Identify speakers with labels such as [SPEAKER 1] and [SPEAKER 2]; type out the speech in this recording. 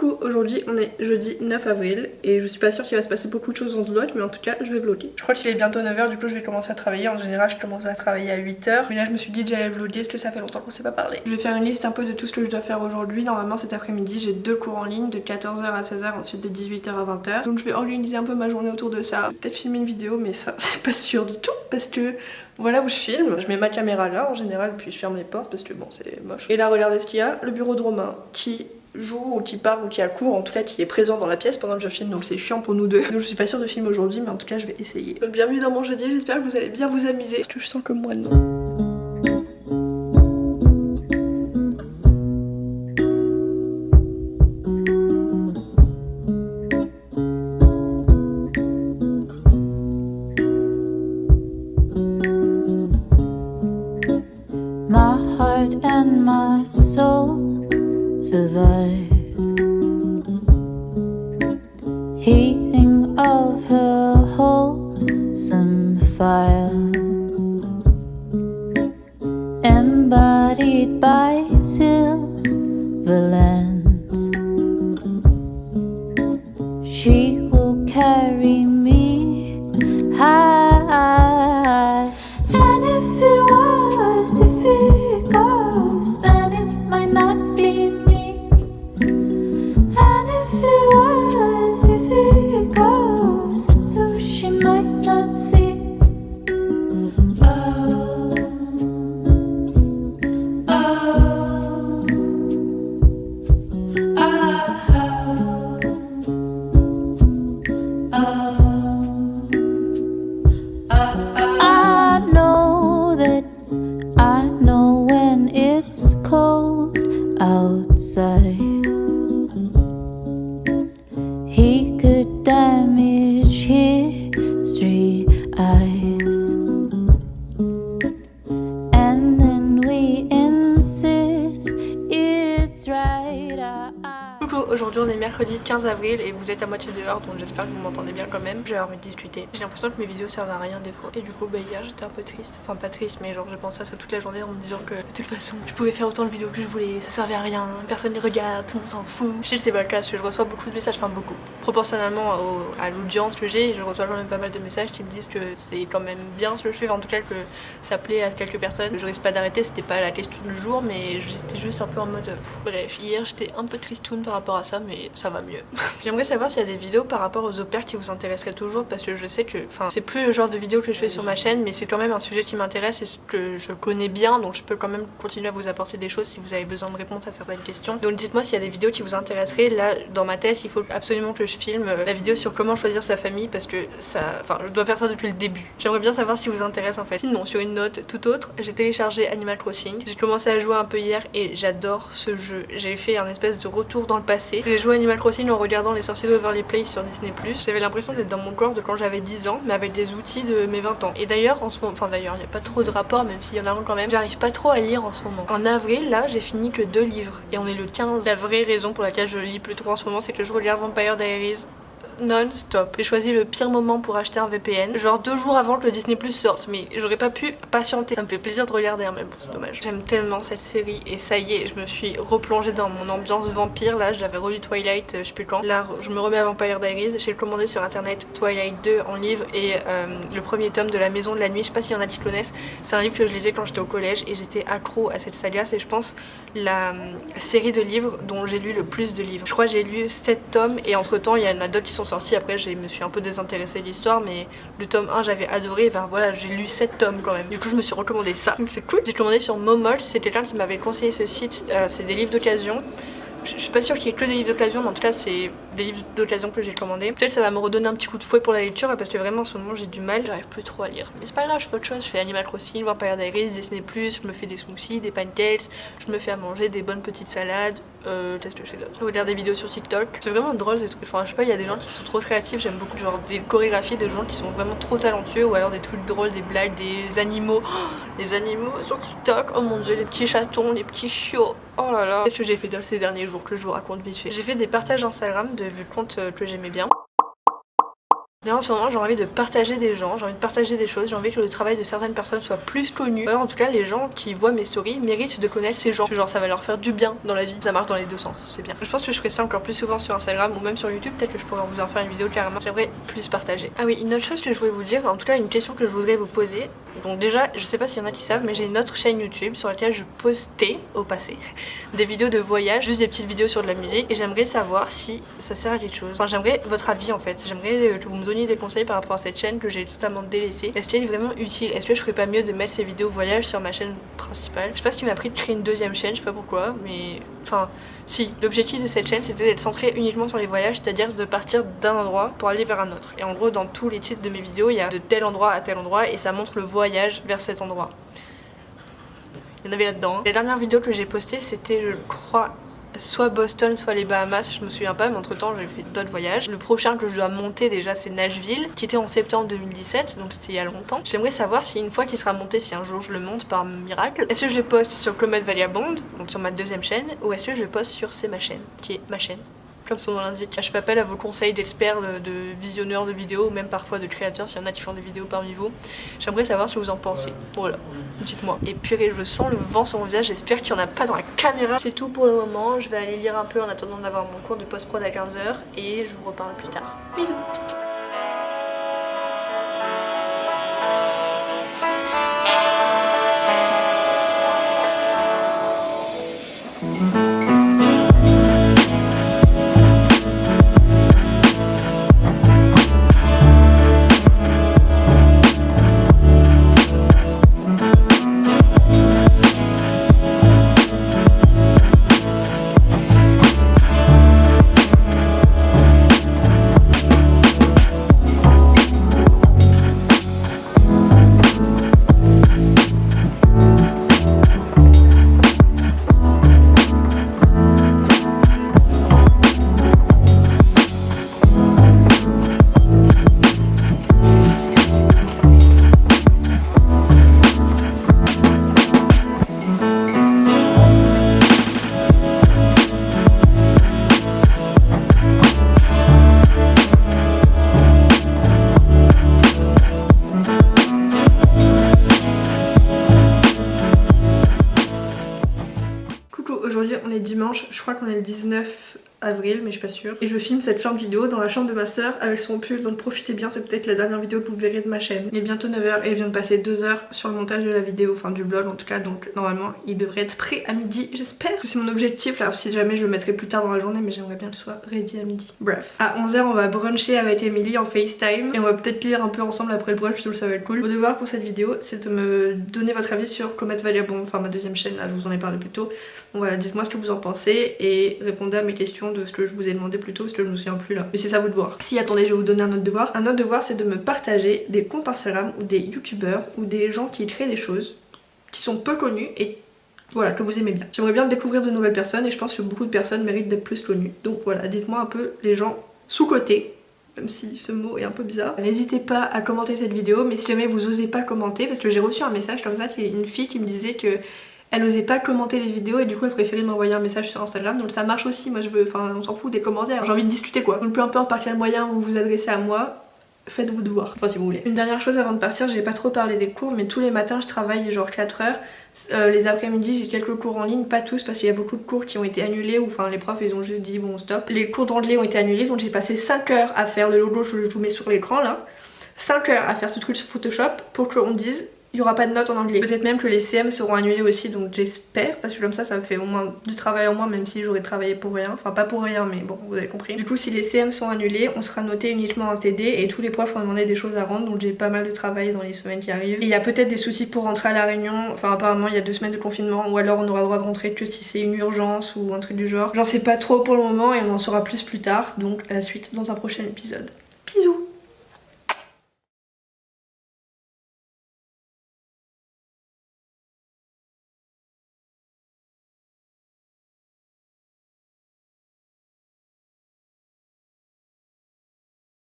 [SPEAKER 1] Coucou, aujourd'hui on est jeudi 9 avril et je suis pas sûre qu'il va se passer beaucoup de choses dans ce vlog, mais en tout cas je vais vlogger. Je crois qu'il est bientôt 9 h, du coup je vais commencer à travailler. En général je commence à travailler à 8 h, mais là je me suis dit que j'allais vlogger parce que ça fait longtemps qu'on s'est pas parlé. Je vais faire une liste un peu de tout ce que je dois faire aujourd'hui. Normalement cet après-midi j'ai 2 cours en ligne de 14 h à 16 h, ensuite de 18 h à 20 h. Donc je vais organiser un peu ma journée autour de ça. Peut-être filmer une vidéo, mais ça c'est pas sûr du tout parce que voilà où je filme. Je mets ma caméra là en général, puis je ferme les portes parce que bon c'est moche. Et là regardez ce qu'il y a, le bureau de Romain qui joue ou qui parle ou qui a cours, en tout cas qui est présent dans la pièce pendant que je filme, donc c'est chiant pour nous deux. Donc je suis pas sûre de filmer aujourd'hui, mais en tout cas je vais essayer. Bienvenue dans mon jeudi, j'espère que vous allez bien vous amuser. Parce que je sens que moi non.
[SPEAKER 2] My heart and my soul survive. Heating of her wholesome fire, embodied by silver lens. She will carry me high. And if it goes, then it might not be me. And if it goes, so she might not see. Oh, oh, I know that I know when it's cold outside. He could damage history eyes, and then we insist it's right.
[SPEAKER 1] Coucou, aujourd'hui on est mercredi 15 avril et vous êtes à moitié dehors, donc j'espère que vous m'entendez bien quand même. J'ai envie de discuter. J'ai l'impression que mes vidéos servent à rien des fois. Et du coup hier j'étais un peu triste. Enfin pas triste, mais genre je pensais à ça toute la journée en me disant que de toute façon je pouvais faire autant de vidéos que je voulais, ça servait à rien, personne les regarde, tout le monde s'en fout. Je sais que c'est pas le cas parce que je reçois beaucoup de messages, enfin beaucoup. Proportionnellement à l'audience que j'ai, je reçois quand même pas mal de messages qui me disent que c'est quand même bien ce que je fais, en tout cas que ça plaît à quelques personnes. Je risque pas d'arrêter, c'était pas la question du jour, mais j'étais juste un peu en mode bref, hier j'étais un peu tristoune par rapport à ça, mais ça va mieux. J'aimerais savoir s'il y a des vidéos par rapport aux au pair qui vous intéresseraient toujours, parce que je sais que, enfin, c'est plus le genre de vidéo que je fais sur ma chaîne, mais c'est quand même un sujet qui m'intéresse et que je connais bien, donc je peux quand même continuer à vous apporter des choses si vous avez besoin de réponses à certaines questions. Donc dites-moi s'il y a des vidéos qui vous intéresseraient. Là, dans ma tête, il faut absolument que je filme la vidéo sur comment choisir sa famille, parce que ça, enfin, je dois faire ça depuis le début. J'aimerais bien savoir si vous intéresse en fait. Sinon, sur une note toute autre, j'ai téléchargé Animal Crossing. J'ai commencé à jouer un peu hier et j'adore ce jeu. J'ai fait un espèce de retour dans le passé. J'ai joué Animal Crossing en regardant Les Sorciers d'Overly Place sur Disney+. J'avais l'impression d'être dans mon corps de quand j'avais 10 ans, mais avec des outils de mes 20 ans. Et d'ailleurs, en ce moment, enfin d'ailleurs, il n'y a pas trop de rapports, même s'il y en a un quand même. J'arrive pas trop à lire en ce moment. En avril, là, j'ai fini que 2 livres et on est le 15. La vraie raison pour laquelle je lis plus trop en ce moment, c'est que je regarde Vampire Diaries non-stop. J'ai choisi le pire moment pour acheter un VPN, genre 2 jours avant que le Disney Plus sorte, mais j'aurais pas pu patienter. Ça me fait plaisir de regarder, hein, mais bon c'est dommage. J'aime tellement cette série et ça y est, je me suis replongée dans mon ambiance vampire. Là j'avais relu Twilight, je sais plus quand. Là je me remets à Vampire Diaries. J'ai commandé sur internet Twilight 2 en livre et le premier tome de La Maison de la Nuit. Je sais pas s'il y en a qui connaissent. C'est un livre que je lisais quand j'étais au collège et j'étais accro à cette saga. C'est je pense la série de livres dont j'ai lu le plus de livres. Je crois que j'ai lu 7 tomes et entre temps il y en a d'autres qui sont sortis. Après je me suis un peu désintéressée de l'histoire, mais le tome 1 j'avais adoré. Enfin voilà, j'ai lu 7 tomes quand même. Du coup je me suis recommandé ça, donc c'est cool. J'ai commandé sur Momol, c'est quelqu'un qui m'avait conseillé ce site. C'est des livres d'occasion. Je suis pas sûre qu'il y ait que des livres d'occasion, mais en tout cas c'est des livres d'occasion que j'ai commandé. Peut-être ça va me redonner un petit coup de fouet pour la lecture, parce que vraiment en ce moment j'ai du mal, j'arrive plus trop à lire. Mais c'est pas grave, je fais autre chose, je fais Animal Crossing, Vampire Diaries, Disney+, je me fais des smoothies, des pancakes, je me fais à manger des bonnes petites salades. Qu'est-ce que je fais d'autre? Je regarde des vidéos sur TikTok. C'est vraiment drôle ces trucs. Enfin, je sais pas, il y a des gens qui sont trop créatifs. J'aime beaucoup genre des chorégraphies de gens qui sont vraiment trop talentueux, ou alors des trucs drôles, des blagues, des animaux. Les animaux sur TikTok. Oh mon dieu, les petits chatons, les petits chiots. Oh là là. Qu'est-ce que j'ai fait d'autre ces derniers jours que je vous raconte vite fait? J'ai fait des partages Instagram de comptes que j'aimais bien. D'ailleurs en ce moment j'ai envie de partager des gens, j'ai envie de partager des choses, j'ai envie que le travail de certaines personnes soit plus connu. Alors en tout cas les gens qui voient mes stories méritent de connaître ces gens. Genre ça va leur faire du bien dans la vie, ça marche dans les deux sens, c'est bien. Je pense que je ferai ça encore plus souvent sur Instagram ou même sur YouTube, peut-être que je pourrais vous en faire une vidéo carrément. J'aimerais plus partager. Ah oui, une autre chose que je voulais vous dire, en tout cas une question que je voudrais vous poser. Donc déjà, je sais pas s'il y en a qui savent, mais j'ai une autre chaîne YouTube sur laquelle je postais au passé des vidéos de voyage, juste des petites vidéos sur de la musique, et j'aimerais savoir si ça sert à quelque chose. Enfin j'aimerais votre avis en fait, j'aimerais que vous me donniez des conseils par rapport à cette chaîne que j'ai totalement délaissée. Est-ce qu'elle est vraiment utile? Est-ce que je ferais pas mieux de mettre ces vidéos voyage sur ma chaîne principale? Je sais pas ce qui m'a pris de créer une deuxième chaîne, je sais pas pourquoi, mais enfin si, l'objectif de cette chaîne c'était d'être centrée uniquement sur les voyages, c'est-à-dire de partir d'un endroit pour aller vers un autre. Et en gros dans tous les titres de mes vidéos il y a de tel endroit à tel endroit et ça montre le voyage vers cet endroit. Il y en avait là-dedans. La dernière vidéo que j'ai postée c'était, je crois, soit Boston, soit les Bahamas, je me souviens pas, mais entre temps j'ai fait d'autres voyages. Le prochain que je dois monter déjà c'est Nashville, qui était en septembre 2017, donc c'était il y a longtemps. J'aimerais savoir si une fois qu'il sera monté, si un jour je le monte par miracle, est-ce que je le poste sur Comet Vagabond, donc sur ma deuxième chaîne, ou est-ce que je le poste sur C'est ma chaîne, qui est ma chaîne, comme son nom l'indique. Je fais appel à vos conseils d'experts, de visionneurs de vidéos, ou même parfois de créateurs, s'il y en a qui font des vidéos parmi vous. J'aimerais savoir ce que vous en pensez. Voilà, dites-moi. Et puis je sens le vent sur mon visage, j'espère qu'il n'y en a pas dans la caméra. C'est tout pour le moment, je vais aller lire un peu en attendant d'avoir mon cours de post-prod à 15h et je vous reparle plus tard. Bisous. Aujourd'hui on est dimanche, je crois qu'on est le 19 avril mais je suis pas sûre. Et je filme cette fin de vidéo dans la chambre de ma soeur avec son pull, donc profitez bien, c'est peut-être la dernière vidéo que vous verrez de ma chaîne. Il est bientôt 9h et je viens de passer 2 heures sur le montage de la vidéo, enfin du vlog en tout cas, donc normalement il devrait être prêt à midi, j'espère. C'est mon objectif là, si jamais je le mettrai plus tard dans la journée, mais j'aimerais bien qu'il soit ready à midi. Bref, à 11h on va bruncher avec Emily en FaceTime et on va peut-être lire un peu ensemble après le brunch, tout ça va être cool. Vos devoirs pour cette vidéo c'est de me donner votre avis sur Comet Vagabond, enfin ma deuxième chaîne là, je vous en ai parlé plus tôt. Donc voilà, dites-moi ce que vous en pensez et répondez à mes questions de ce que je vous ai demandé plus tôt parce que je me souviens plus là. Mais c'est ça vos devoirs. Si attendez, je vais vous donner un autre devoir. Un autre devoir c'est de me partager des comptes Instagram ou des youtubeurs ou des gens qui créent des choses qui sont peu connus et voilà, que vous aimez bien. J'aimerais bien découvrir de nouvelles personnes et je pense que beaucoup de personnes méritent d'être plus connues. Donc voilà, dites-moi un peu les gens sous-cotés, même si ce mot est un peu bizarre. N'hésitez pas à commenter cette vidéo, mais si jamais vous osez pas commenter, parce que j'ai reçu un message comme ça, qui est une fille qui me disait que elle osait pas commenter les vidéos et du coup elle préférait m'envoyer un message sur Instagram, donc ça marche aussi, moi je veux, enfin on s'en fout des commentaires, j'ai envie de discuter quoi. Donc peu importe par quel moyen vous vous adressez à moi, faites vos devoirs, enfin si vous voulez. Une dernière chose avant de partir, j'ai pas trop parlé des cours, mais tous les matins je travaille genre 4 heures. Les après-midi j'ai quelques cours en ligne, pas tous parce qu'il y a beaucoup de cours qui ont été annulés ou enfin les profs ils ont juste dit bon stop. Les cours d'anglais ont été annulés donc j'ai passé 5 heures à faire le logo que je vous mets sur l'écran là. 5 heures à faire ce truc sur Photoshop pour qu'on dise il n'y aura pas de notes en anglais. Peut-être même que les CM seront annulés aussi, donc j'espère, parce que comme ça me fait au moins du travail en moins, même si j'aurais travaillé pour rien. Enfin pas pour rien, mais bon, vous avez compris. Du coup si les CM sont annulés, on sera noté uniquement en TD et tous les profs ont demandé des choses à rendre, donc j'ai pas mal de travail dans les semaines qui arrivent. Et il y a peut-être des soucis pour rentrer à La Réunion, enfin apparemment il y a 2 semaines de confinement, ou alors on aura le droit de rentrer que si c'est une urgence ou un truc du genre. J'en sais pas trop pour le moment et on en saura plus tard, donc à la suite dans un prochain épisode. Bisous!